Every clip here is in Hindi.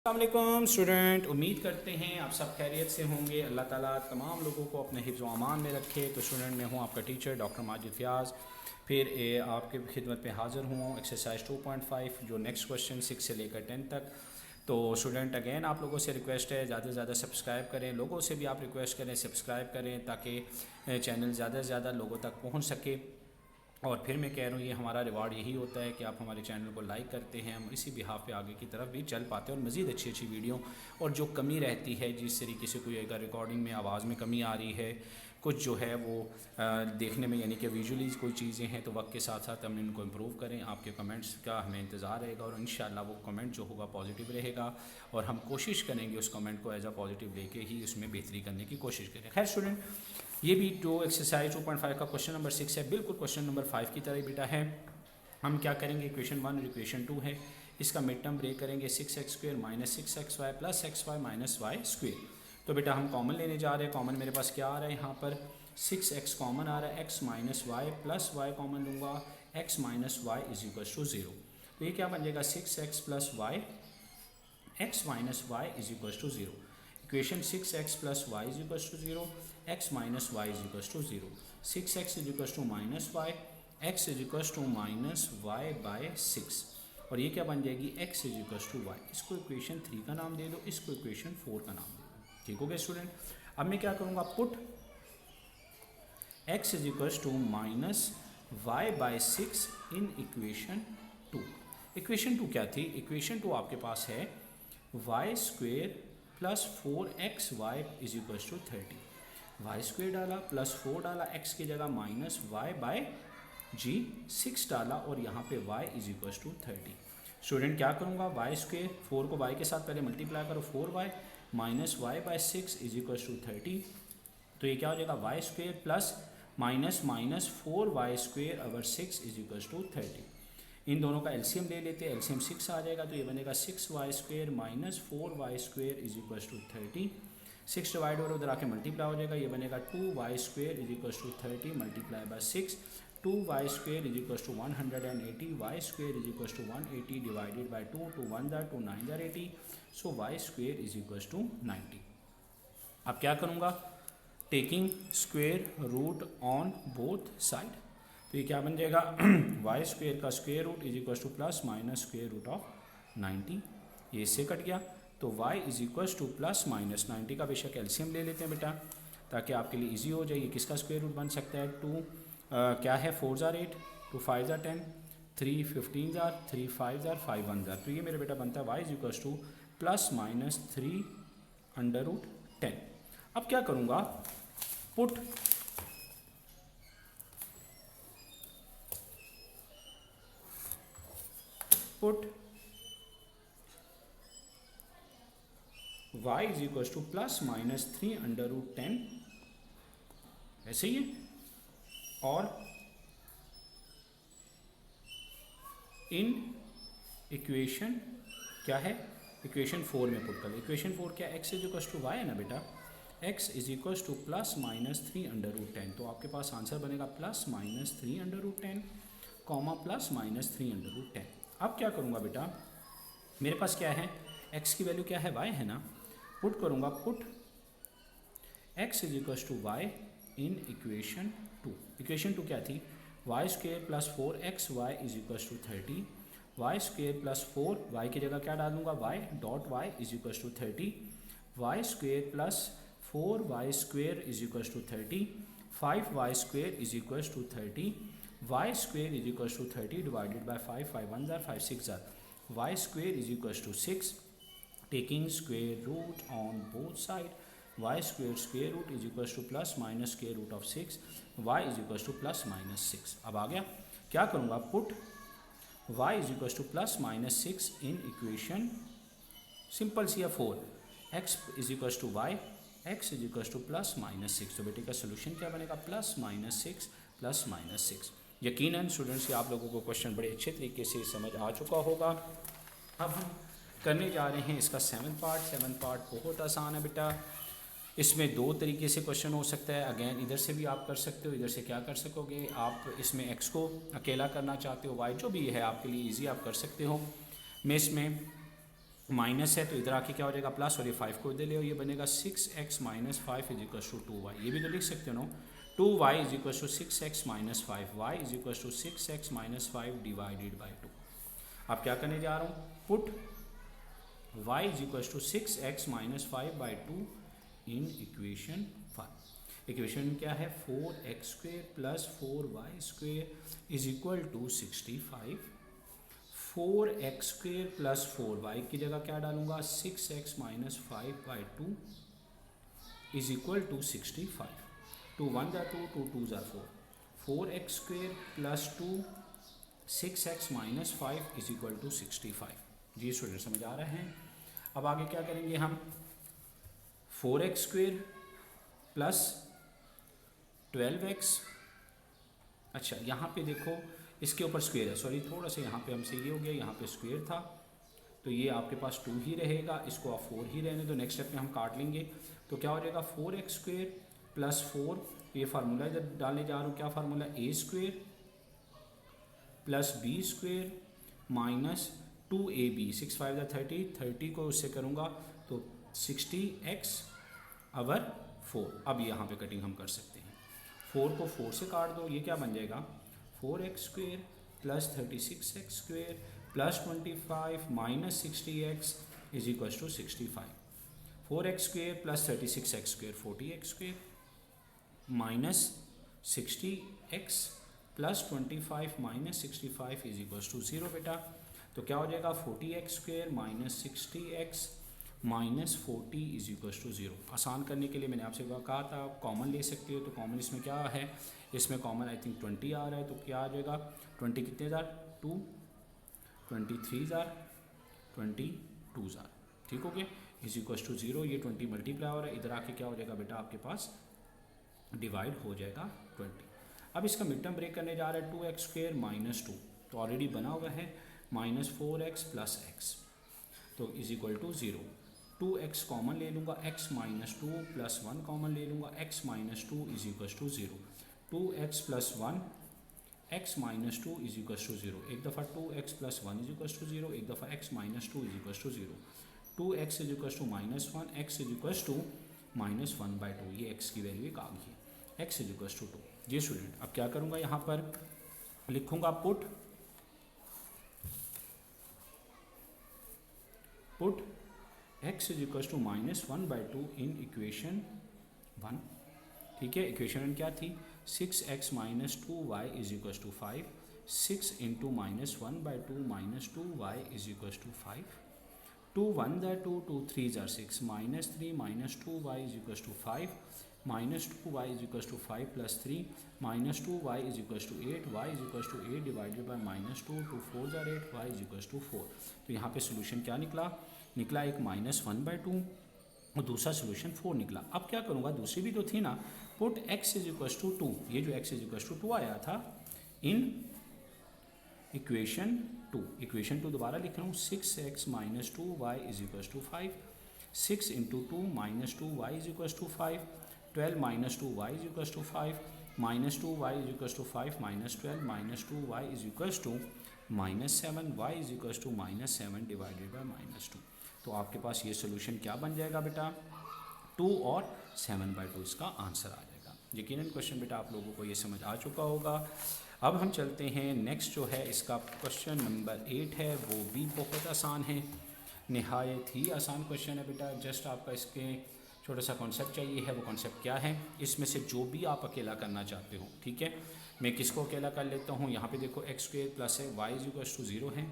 अस्सलामुअलैकुम स्टूडेंट, उम्मीद करते हैं आप सब खैरियत से होंगे। अल्लाह ताला तमाम लोगों को अपने हिफ्ज़ व अमान में रखे। तो स्टूडेंट, मैं हूं आपका टीचर डॉक्टर माजिद फ़याज़, फिर आपके खिदमत में हाज़िर हूं एक्सरसाइज 2.5 जो नेक्स्ट क्वेश्चन 6 से लेकर 10 तक। तो स्टूडेंट, अगेन आप लोगों से रिक्वेस्ट है ज़्यादा से ज़्यादा सब्सक्राइब करें, लोगों से भी आप रिक्वेस्ट करें सब्सक्राइब करें ताकि चैनल ज़्यादा से ज़्यादा लोगों तक पहुँच सके। और फिर मैं कह रहा हूँ ये हमारा रिवार्ड यही होता है कि आप हमारे चैनल को लाइक करते हैं, हम इसी बिहाफ पे आगे की तरफ भी चल पाते हैं और मज़ीद अच्छी अच्छी वीडियो। और जो कमी रहती है, जिस तरीके से कोई अगर रिकॉर्डिंग में आवाज़ में कमी आ रही है, कुछ जो है वो देखने में यानी कि विजुअली कोई चीज़ें हैं, तो वक्त के साथ साथ हम इनको इम्प्रूव करें। आपके कमेंट्स का हमें इंतज़ार रहेगा और इंशाल्लाह वो कमेंट जो होगा पॉजिटिव रहेगा और हम कोशिश करेंगे उस कमेंट को एज अ पॉजिटिव लेके ही उसमें बेहतरी करने की कोशिश करें। खैर स्टूडेंट, ये भी जो एक्सरसाइज 2.5 का क्वेश्चन नंबर 6 है, बिल्कुल क्वेश्चन नंबर 5 की तरह बेटा है। हम क्या करेंगे, इक्वेशन 1 और इक्वेशन 2 है, इसका मिड टर्म ब्रेक करेंगे 6x² minus 6xy plus xy minus Y square. तो बेटा हम कॉमन लेने जा रहे हैं। कॉमन मेरे पास क्या आ रहा है, यहाँ पर 6x कॉमन आ रहा है, x minus Y plus Y common लूँगा, x minus Y is equal to 0। तो ये क्या बन जाएगा, 6x plus Y x minus Y is equal to 0। Equation 6x plus Y is equal to 0, x minus Y is equal to 0। 6x is equal to minus Y, x is equal to minus Y by 6। और ये क्या बन जाएगी, x is equal to Y. इसको इक्वेशन 3 का नाम दे दो, इसको इक्वेशन 4 का नाम दे दो। ठीक हो गया स्टूडेंट। अब मैं क्या करूँगा, put x is equal to minus Y by 6 in equation 2। Equation 2 क्या थी, इक्वेशन 2 आपके पास है Y square plus 4xy is equal to 30। Y square डाला प्लस 4 डाला, x की जगह माइनस वाई बाय 6 डाला और यहाँ पे y is equal to 30। Student क्या करूँगा, वाई स्क्वेयर 4 को y के साथ पहले मल्टीप्लाई करो, 4y minus Y by 6 is equal to 30। तो ये क्या हो जाएगा, Y square plus minus minus 4y square over 6 is equal to 30। इन दोनों का एलसीएम ले लेते हैं, एलसीएम 6 आ जाएगा, तो ये बनेगा 6y square minus 4y square is equal to 30। 6 divide और उधर आके मल्टीप्लाई हो जाएगा, ये बनेगा 2y square is equal to 30 multiply by 6। 2y square is equal to 180, y square is equal to 180 divided by 2, 2 1 जार 2 9 जार 80, so y square is equal to 90। अब क्या करूँगा, taking square root on both side, तो ये क्या बन जाएगा, वाई स्क्वेयर का square root is equal to plus minus square root of 90। ये इससे कट गया, तो y is equal to plus minus 90 का बेशक एलसीएम ले लेते हैं बेटा ताकि आपके लिए इजी हो जाए। ये किसका स्क्वेयर रूट बन सकता है, 2 क्या है 4 जार 8, 2 5 जार 10, 3 15 जार, 3 5 जार 5 1 जार। तो ये मेरा बेटा बनता है y is equal to plus minus 3 under root 10। अब क्या करूँगा, put y is equal to plus minus 3 under root 10, ऐसे ही है। और इन इक्वेशन क्या है, इक्वेशन 4 में पुट कर लो। इक्वेशन 4 क्या, x is equal to y है ना बेटा, x is equal to plus minus 3 under root 10। तो आपके पास आंसर बनेगा plus minus 3 under root 10 comma plus minus 3 under root 10। अब क्या करूँगा बेटा, मेरे पास क्या है, x की वैल्यू क्या है, y है ना, पुट करूँगा, put x is equal to Y in equation 2। Equation 2 क्या थी, Y square plus 4xy is equal to 30, Y square plus 4, Y की जगह क्या डालूंगा, Y dot Y is equal to 30, Y square plus 4y square is equal to 30, 5y square is equal to 30, Y square is equal to 30 divided by 5, 5 1 जार 5 6 jar, Y square is equal to 6, taking square root on both side, Y square root is equal to plus minus square root of 6, Y is equal to plus minus 6। अब आ गया, क्या करूँगा, put y is equal to plus minus 6 in equation simple सी है 4, x is equal to Y, x is equal to plus minus 6। तो बेटे का सोल्यूशन क्या बनेगा, प्लस माइनस 6 प्लस माइनस 6। यकीनन स्टूडेंट्स, आप लोगों को क्वेश्चन बड़े अच्छे तरीके से समझ आ चुका होगा। अब हम करने जा रहे हैं इसका 7th पार्ट। 7th पार्ट बहुत आसान है बेटा, इसमें दो तरीके से क्वेश्चन हो सकता है। अगेन इधर से भी आप कर सकते हो, इधर से क्या कर सकोगे आप, इसमें x को अकेला करना चाहते हो, y जो भी है आपके लिए इजी आप कर सकते हो। मैं इसमें माइनस है तो इधर आके क्या हो जाएगा प्लस, और ये 5 को इधर ले, और ये बनेगा 6x minus 5 is equal to 2y। ये भी तो लिख सकते हो ना, 2y is equal to 6x minus 5y is equal to 6x minus 5 divided by 2। अब क्या करने जा रहा हूँ, put y is equal to 6x minus 5 by 2 in equation 1। Equation क्या है, 4x square plus 4y square is equal to 65। 4x square plus 4y की जगह क्या डालूंगा, 6x minus 5 by 2 is equal to 65। 2 1 जार 2, 2 2 जार 4, 4x square plus 2 6x minus 5 is equal to 65। जी स्टूडेंट समझ आ रहे हैं। अब आगे क्या करेंगे हम, 4x स्क्वेयर प्लस 12x, अच्छा यहाँ पे देखो इसके ऊपर स्क्वेयर है, सॉरी थोड़ा सा यहाँ पे हमसे ये हो गया, यहाँ पे स्क्वेयर था तो ये आपके पास 2 ही रहेगा, इसको आप 4 ही रहने दो। नेक्स्ट स्टेप में हम काट लेंगे तो क्या हो जाएगा, 4x स्क्वेयर प्लस 4, ये फार्मूला इधर डालने जा रहा हूँ, क्या formula, a square plus b square minus 2ab, 6 5 30, 30 को उससे करूँगा तो 60x अवर 4। अब यहाँ पे कटिंग हम कर सकते हैं, 4 को 4 से काट दो, ये क्या बन जाएगा, 4x square plus 36x square plus 25 minus 60x is equal to 65। 4x square plus 36x square 40x square minus 60x plus 25 minus 65 is equal to 0 बेटा। तो क्या हो जाएगा, 40x square minus 60x minus 40 is equal to 0। आसान करने के लिए मैंने आपसे कहा था कॉमन ले सकते हो, तो कॉमन इसमें क्या है, इसमें कॉमन आई थिंक 20 आ रहा है, तो क्या आ जाएगा 20 कितने जार, 2, 23 जार, 22 जार, ठीक हो गया, इज इक्वल टू 0। ये 20 मल्टीप्लाई हो रहा है, इधर आके क्या हो जाएगा बेटा आपके पास डिवाइड हो जाएगा 20। अब इसका मिड टर्म ब्रेक करने जा रहा है, 2x स्क्वेयर माइनस 2 तो ऑलरेडी बना हुआ है, माइनस 4x प्लस x तो is equal to 0। 2x common ले लूँगा, x माइनस 2 प्लस 1 कॉमन ले लूँगा, x minus 2 is equal to 0। 2x plus 1 x minus 2 is equal to 0। एक दफ़ा 2x plus 1 is equal to 0, एक दफ़ा x minus 2 is equal to 0। 2x is equal to minus 1, x is equal to minus 1 by 2, ये x की वैल्यू एक आ गई है, x इज इक्वल टू 2। जी स्टूडेंट अब क्या करूँगा, यहाँ पर लिखूँगा put x is equal to minus 1 by 2 in equation 1। ठीक है, इक्वेशन 1 क्या थी, 6x minus 2y is equal to 5, 6 into minus 1 by 2 minus 2y is equal to 5, 2 1 जार 2, 2 3 जार 6, minus 3 minus 2y is equal to 5, minus 2y is equal to 5 plus 3 minus 2y is equal to 8, y is equal to 8 divided by minus 2, 2 4 जार 8, y इज इक्वल टू 4। तो यहाँ पे सोल्यूशन क्या निकला, एक माइनस 1 बाई 2 और दूसरा सोल्यूशन 4 निकला। अब क्या करूँगा, दूसरी भी तो थी ना, put x is equal to 2, ये जो x इज इक्वल टू 2 आया था इन इक्वेशन 2, इक्वेशन 2 दोबारा लिख रहा हूँ, 6x minus 2y is equal to 5, 6 into 2 minus 2y is equal to 5, 12 minus 2y is equal to 5, minus 2y is equal to 5 minus 12 minus 2y is equal to minus 7, y is equal to minus 7 divided by minus 2। तो आपके पास ये सोल्यूशन क्या बन जाएगा बेटा, 2 और 7 बाई 2 इसका आंसर आ जाएगा। यकीनन क्वेश्चन बेटा आप लोगों को ये समझ आ चुका होगा। अब हम चलते हैं नेक्स्ट जो है इसका क्वेश्चन नंबर 8 है, वो भी बहुत आसान है, नहायत ही आसान क्वेश्चन है बेटा। जस्ट आपका इसके छोटा सा कॉन्सेप्ट चाहिए है, वो कॉन्सेप्ट क्या है, इसमें से जो भी आप अकेला करना चाहते हो, ठीक है। मैं किसको अकेला कर लेता हूँ, यहाँ पे देखो x स्क्वेयर प्लस है, y इज इक्वल टू 0 है,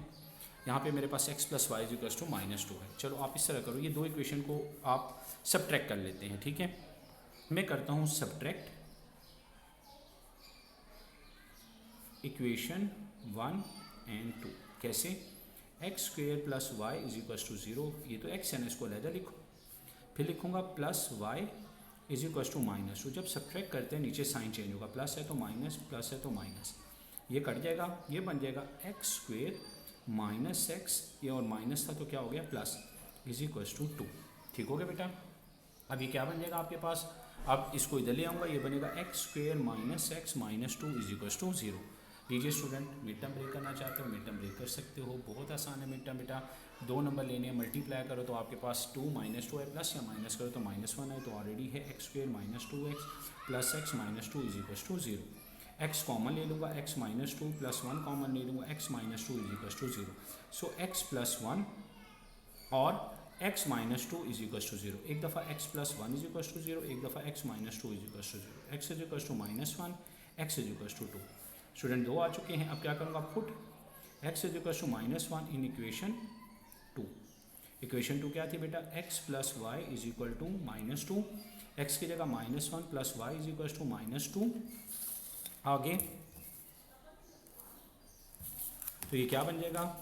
यहाँ पे मेरे पास x plus Y is equal to minus 2 है। चलो आप इस तरह करो, ये दो इक्वेशन को आप सबट्रैक्ट कर लेते हैं, ठीक है। मैं करता हूँ सबट्रैक्ट इक्वेशन 1 एंड 2। कैसे, x square plus Y is equal to 0, ये तो x है ना, इसको अलग लिखो, फिर लिखूँगा plus Y is equal to minus 2। जब सबट्रैक्ट करते हैं नीचे साइन चेंज होगा, प्लस है तो माइनस, प्लस है तो माइनस, ये कट जाएगा, ये बन जाएगा एक्स स्क्वेयर माइनस एक्स, ये और माइनस था तो क्या हो गया प्लस, इज इक्वल टू 2। ठीक हो गया बेटा। अब ये क्या बन जाएगा आपके पास, अब इसको इधर ले आऊँगा, ये बनेगा x square minus x minus 2 is equal to 0। लीजिए स्टूडेंट, मिड टर्म ब्रेक करना चाहते हो मिड टर्म ब्रेक कर सकते हो, बहुत आसान है मिड टर्म बेटा। 2 नंबर लेने हैं, मल्टीप्लाई करो तो आपके पास 2 - 2 है, प्लस या माइनस करो तो -1 है, तो ऑलरेडी है x² - 2x plus x - 2 = 0। x common ले लूँगा, x - 2 प्लस 1 कॉमन ले लूँगा, x - 2 = 0। सो x + 1 और x - 2 = 0। एक दफ़ा x + 1 = 0, एक दफ़ा x - 2 = 0। x = -1, x = 2। स्टूडेंट 2 आ चुके हैं। अब क्या करूँगा, पुट x = -1 इन इक्वेशन 2। इक्वेशन 2 क्या थी बेटा, x + y = -2, x की जगह -1 प्लस y = -2। आगे तो ये क्या बन जाएगा,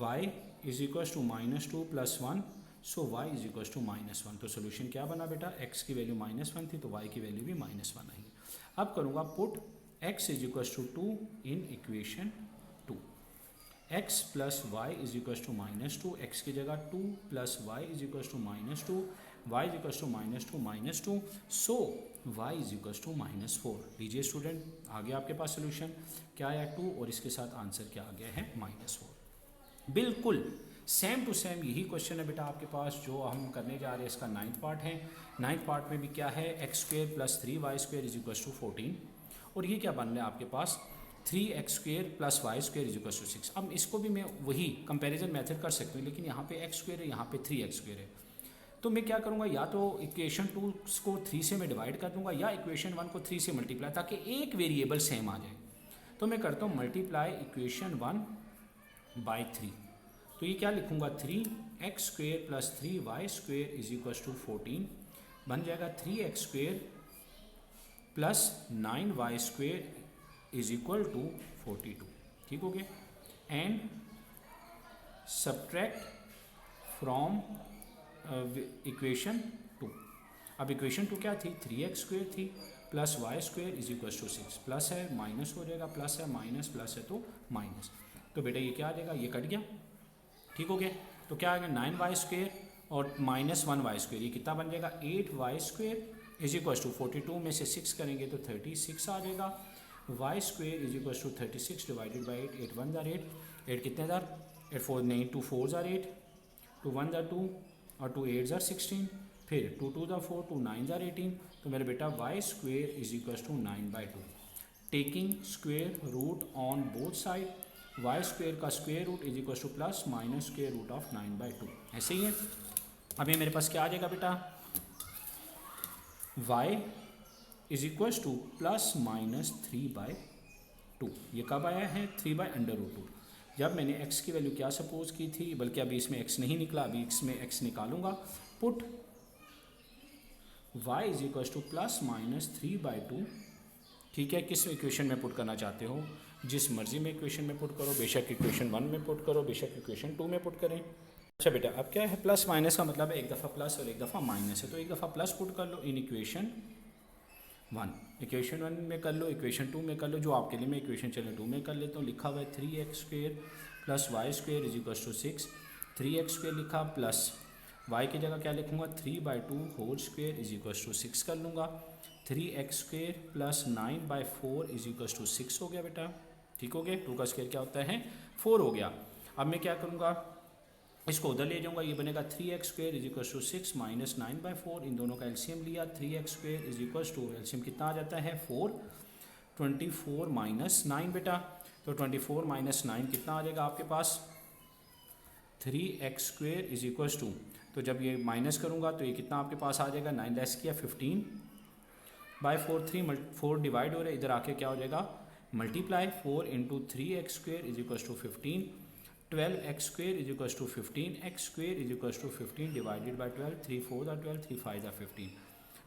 y = -2 प्लस 1, सो y = -1। तो सोल्यूशन क्या बना बेटा, x की वैल्यू -1 थी तो y की वैल्यू भी -1 आई। अब करूँगा put x = 2 in equation 2। x + y = -2, x की जगह 2 plus y = -2, y = -2, so y = -4। लीजिए स्टूडेंट, आ गया आपके पास सोल्यूशन, क्या आया 2 और इसके साथ आंसर क्या आ गया है -4। बिल्कुल सेम टू सेम यही क्वेश्चन है बेटा आपके पास जो हम करने जा रहे हैं। इसका 9th पार्ट है। 9th पार्ट में भी क्या है, x² + 3y² = 14, और ये क्या बन रहा है आपके पास 3x² + y² = 6। अब इसको भी मैं वही कंपैरिजन मेथड कर सकती हूँ, लेकिन यहाँ पे x² है, यहाँ पे 3x² है। तो मैं क्या करूँगा, या तो इक्वेशन 2 को 3 से मैं डिवाइड कर दूंगा, या इक्वेशन 1 को 3 से मल्टीप्लाई, ताकि एक वेरिएबल सेम आ जाए। तो मैं करता हूँ मल्टीप्लाई इक्वेशन 1 बाई 3। तो ये क्या लिखूँगा, 3x² + 3y² = 14 बन जाएगा 3x² + 9y² = 42। ठीक हो गया। And subtract from equation 2। अब इक्वेशन 2 क्या थी, 3x² थी प्लस y² = 6, प्लस है माइनस हो जाएगा, प्लस है माइनस, प्लस है तो माइनस। तो बेटा ये क्या आ जाएगा, ये कट गया। ठीक हो गया। तो क्या आएगा, 9y² और -1y², ये कितना बन जाएगा 8y² = 42 में से 6 करेंगे तो 36 आ जाएगा। y² = 36 डिवाइडेड बाई 8, 8 1 = 8, 8 कितने हज़ार, 8 4 नहीं, 2 4 = 8, 2 1 = 2 और 2 8 = 16, फिर 2 2 = 4, 2 9 = 18। तो मेरे बेटा y² = 9/2। Taking square root on both side, y² का square root = plus minus square root of 9/2। ऐसे ही है। अब ये मेरे पास क्या आ जाएगा बेटा, y = प्लस माइनस 3/2। ये कब आया है, 3/√2। जब मैंने x की वैल्यू क्या सपोज की थी, बल्कि अभी इसमें x नहीं निकला, अभी इसमें x निकालूंगा। Put y = plus minus 3/2। ठीक है, किस इक्वेशन में पुट करना चाहते हो, जिस मर्जी में इक्वेशन में पुट करो, बेशक इक्वेशन 1 में पुट करो, बेशक इक्वेशन 2 में पुट करें। अच्छा बेटा, अब क्या है, प्लस माइनस का मतलब है एक दफ़ा प्लस और एक दफ़ा माइनस है, तो एक दफ़ा प्लस पुट कर लो इन इक्वेशन 1, इक्वेशन 1 में कर लो, इक्वेशन 2 में कर लो, जो आपके लिए मैं इक्वेशन चलो 2 में कर लेता हूँ। लिखा हुआ है 3x² + y² = 6, 3x² लिखा प्लस y की जगह क्या लिखूँगा, 3/2 होल स्क्वेयर = 6 कर लूँगा। 3x² + 9/4 = 6 हो गया बेटा। ठीक हो गया। 2 का स्क्वायर क्या होता है, 4 हो गया। अब मैं क्या करूँगा, इसको उधर ले जाऊँगा, ये बनेगा 3x² = 6 माइनस 9/4, इन दोनों का एलसीएम लिया, 3x² = एलसीएम कितना आ जाता है 4, 24 - 9 बेटा। तो 24 - 9 कितना आ जाएगा आपके पास, 3x² = तो जब ये माइनस करूँगा तो ये कितना आपके पास आ जाएगा, 9 लेस किया 15/4, 4 डिवाइड हो रहा है, इधर आके क्या हो जाएगा multiply, 4 × 3x² = 15, 12x² = 15, x² = 15 divided by 12, 3 4 = 12, 3 5 = 15,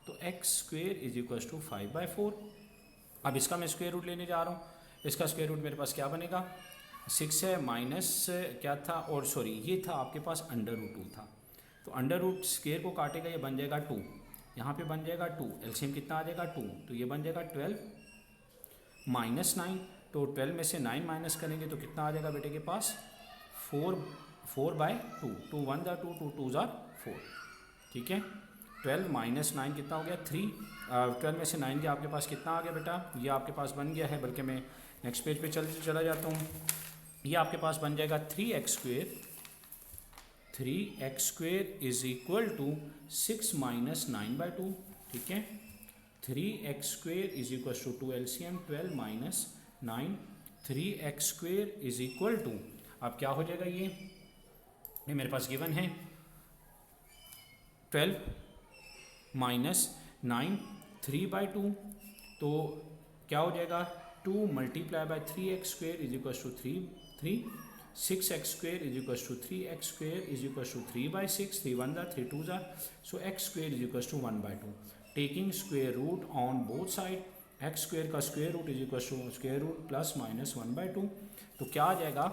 तो x² = 5/4। अब इसका मैं स्क्वेयर रूट लेने जा रहा हूँ। इसका स्क्वेयर रूट मेरे पास क्या बनेगा, 6 है माइनस क्या था, और सॉरी ये था आपके पास √2 था, तो √, स्क्वेयर को काटेगा ये बन जाएगा 2, यहाँ पे बन जाएगा 2, एलसीएम कितना आ जाएगा 2, तो ये बन जाएगा 12 - 9, तो 12 में से 9 माइनस करेंगे तो कितना आ जाएगा बेटे के पास 4/2, 2 1 = 2, 2 2 = 4। ठीक है। 12 - 9 कितना हो गया 3, 12 में से 9 के आपके पास कितना आ गया बेटा, ये आपके पास बन गया है, बल्कि मैं नेक्स्ट पेज पे चला जाता हूँ। ये आपके पास बन जाएगा 3x² is equal to 6 minus 9/2। ठीक है, 3x² is equal to 2 LCM 12 minus 9। 3x² is equal to, अब क्या हो जाएगा, ये मेरे पास गिवन है 12 माइनस 9 3/2, तो क्या हो जाएगा 2 multiply by 3x² is equal to 3। 6x² is equal to 3x² is equal to 3/6। 3 1 जार 3 2 जार, so x² is equal to 1/2। Taking square root on both side, x² का square root is equal to square root plus minus 1/2, तो क्या आ जाएगा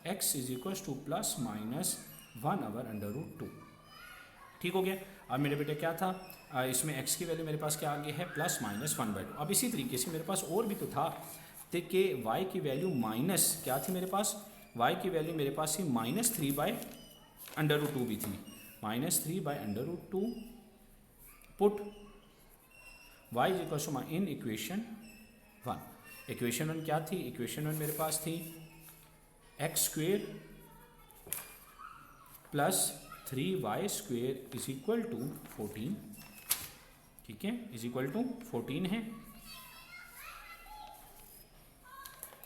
x is equal to plus minus 1/√2। ठीक हो गया। अब मेरे बेटे क्या था, इसमें x की वैल्यू मेरे पास क्या आ गई है, प्लस माइनस 1/2। अब इसी तरीके से मेरे पास और भी तो था कि y की वैल्यू माइनस क्या थी मेरे पास, y की वैल्यू मेरे पास ही -3/√2 भी थी, -3/√2। Put y is equal to in equation 1। Equation 1 क्या थी, इक्वेशन 1 मेरे पास थी x² plus 3y² is equal to 14। ठीक है, इज इक्वल टू 14 है।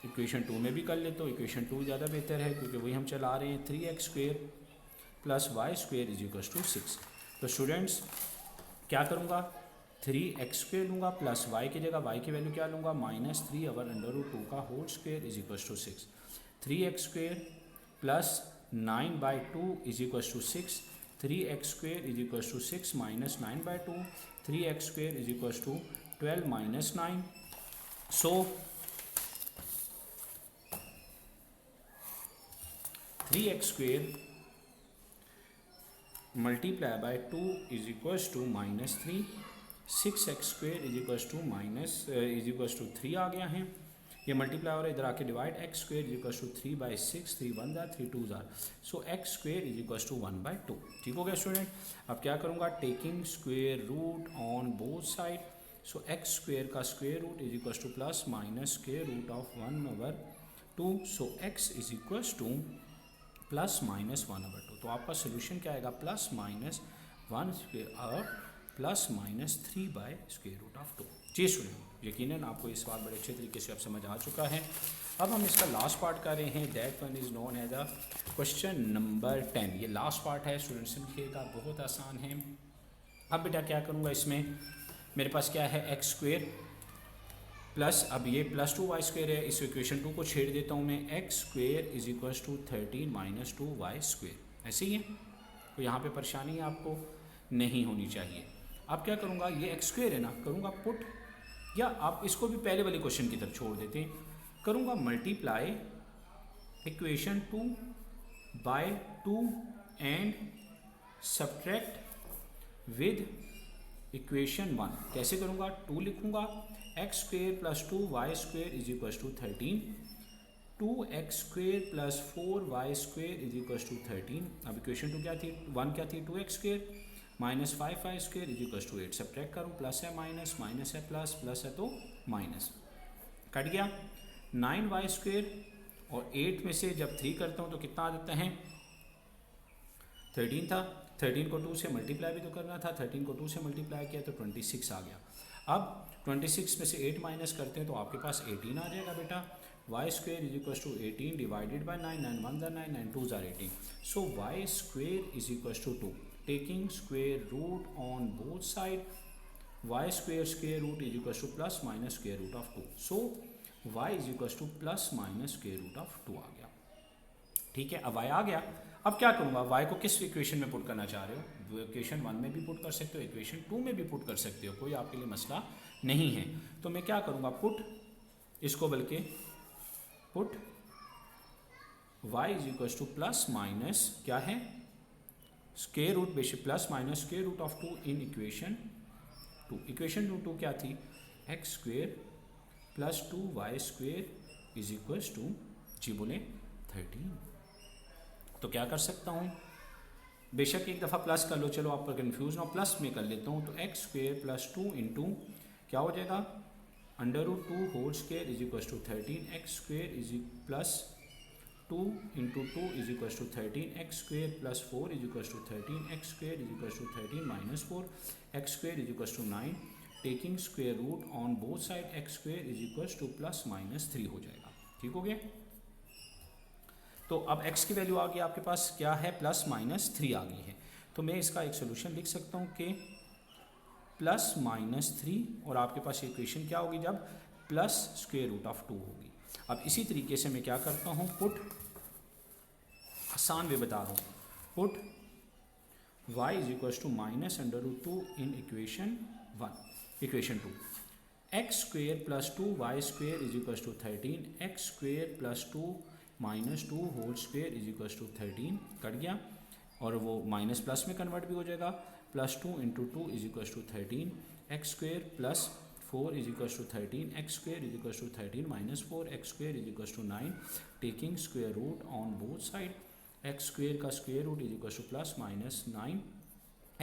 इक्वेशन 2 में भी कर ले तो इक्वेशन 2 ज़्यादा बेहतर है, क्योंकि वही हम चला रहे हैं 3x² plus y² is equal to 6। तो स्टूडेंट्स क्या करूँगा, 3x² लूँगा प्लस y की जगह y की वैल्यू क्या लूँगा, -3/√2 का whole square is equal to 6। 3x² plus 9/2 is equal to 6। 3x² is equal to 6 minus 9/2। 3x² is equal to 12 minus 9। So 3x² multiply by 2 is equal to -3। 6x² is equal to 3 आ गया है, ये मल्टीप्लाई हो रहा है, इधर आके divide. x² is equal to 3/6। 3 1 जार 3 2 जार, so x² is equal to 1/2। ठीक हो गया स्टूडेंट। अब क्या करूँगा, taking square root on both side, so x² का square root is equal to plus minus square root of 1/2, so x is equal to plus minus 1/2। तो आपका सोल्यूशन क्या आएगा, प्लस माइनस 1 और प्लस माइनस 3/√2। जी स्टूडेंट, यकीनन आपको ये सवाल बड़े अच्छे तरीके से अब समझ आ चुका है। अब हम इसका लास्ट पार्ट कर रहे हैं, that one is known as a question number 10। ये लास्ट पार्ट है स्टूडेंट्स, लिखिएगा, बहुत आसान है। अब बेटा क्या करूँगा, इसमें मेरे पास क्या है, x² प्लस, अब ये प्लस 2y² है, इस इक्वेशन 2 को छेड़ देता हूँ मैं, x² is equal to 13 minus 2y²। ऐसे ही है, तो यहाँ पे परेशानी आपको नहीं होनी चाहिए। अब क्या करूँगा, ये x² है ना, करूँगा पुट, या आप इसको भी पहले वाले क्वेश्चन की तरफ छोड़ देते हैं, करूँगा multiply equation 2 by 2 and subtract with equation 1। कैसे करूँगा, 2 लिखूँगा, x² plus 2y² is equal to 13, 2x² plus 4y² is equal to 13। अब इक्वेशन 2 क्या थी, 1 क्या थी, 2x² minus 5y² is equal to 8। Subtract करूँ, प्लस है माइनस, माइनस है प्लस, प्लस है तो माइनस, कट गया। 9y² और 8 में से जब 3 करता हूँ तो कितना आ जाता है, 13 था। 13 को 2 से मल्टीप्लाई भी तो करना था, 13 को 2 से मल्टीप्लाई किया तो 26 आ गया। अब 26 में से 8 माइनस करते हैं तो आपके पास 18 आ जाएगा बेटा। y² is equal to 18 divided by 9, 9 1 जार 9, 9 2 जार 18, so y² is equal to 2। Taking square root on both side, y² square root is equal to plus minus square root of 2, so y is equal to plus minus square root of 2 आ गया। ठीक है, अब y आ गया। अब क्या करूँगा, y को किस इक्वेशन में पुट करना चाह रहे हो, इक्वेशन 1 में भी पुट कर सकते हो, इक्वेशन 2 में भी पुट कर सकते हो, कोई आपके लिए मसला नहीं है। तो मैं क्या करूँगा, पुट इसको, बल्कि put y is equal to plus minus क्या है, स्क्वेयर रूट, बेशक plus minus square root of 2 in equation 2। Equation 2 क्या थी, x² plus 2y² is equal to, जी बोले 13। तो क्या कर सकता हूँ, बेशक एक दफ़ा प्लस कर लो, चलो आप पर कन्फ्यूज ना हो, प्लस में कर लेता हूँ, तो x² प्लस 2 इंटू क्या हो जाएगा, √2 whole square is equal to 13x square is plus 2 into 2 is equal to 13x square plus 4 is equal to 13x square is equal to 13 minus 4x square is equal to 9 taking square root on both side x square is equal to plus minus 3 हो जाएगा। ठीक हो गया। तो अब x की वैल्यू आ गई आपके पास क्या है, प्लस माइनस 3 आ गई है। तो मैं इसका एक सोल्यूशन लिख सकता हूँ कि प्लस माइनस 3 और आपके पास इक्वेशन क्या होगी जब प्लस स्क्वायर रूट ऑफ 2 होगी। अब इसी तरीके से मैं क्या करता हूँ, पुट आसान वे बता रहा हूँ, put y is equal to minus √2 in equation 2 x square plus 2y square is equal to 13 x square plus 2 minus 2 whole square is equal to 13 cut गया और वो माइनस प्लस में कन्वर्ट भी हो जाएगा, plus 2 into 2 is equal to 13 x square plus 4 is equal to 13 x square is equal to 13 minus 4 x square is equal to 9 taking square root on both side x square का square root is equal to plus minus 9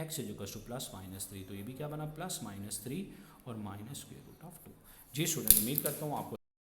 x is equal to plus minus 3। तो ये भी क्या बना, प्लस माइनस 3 और माइनस स्क्वेयर रूट ऑफ 2। जी स्टूडेंट, उम्मीद करता हूँ आपको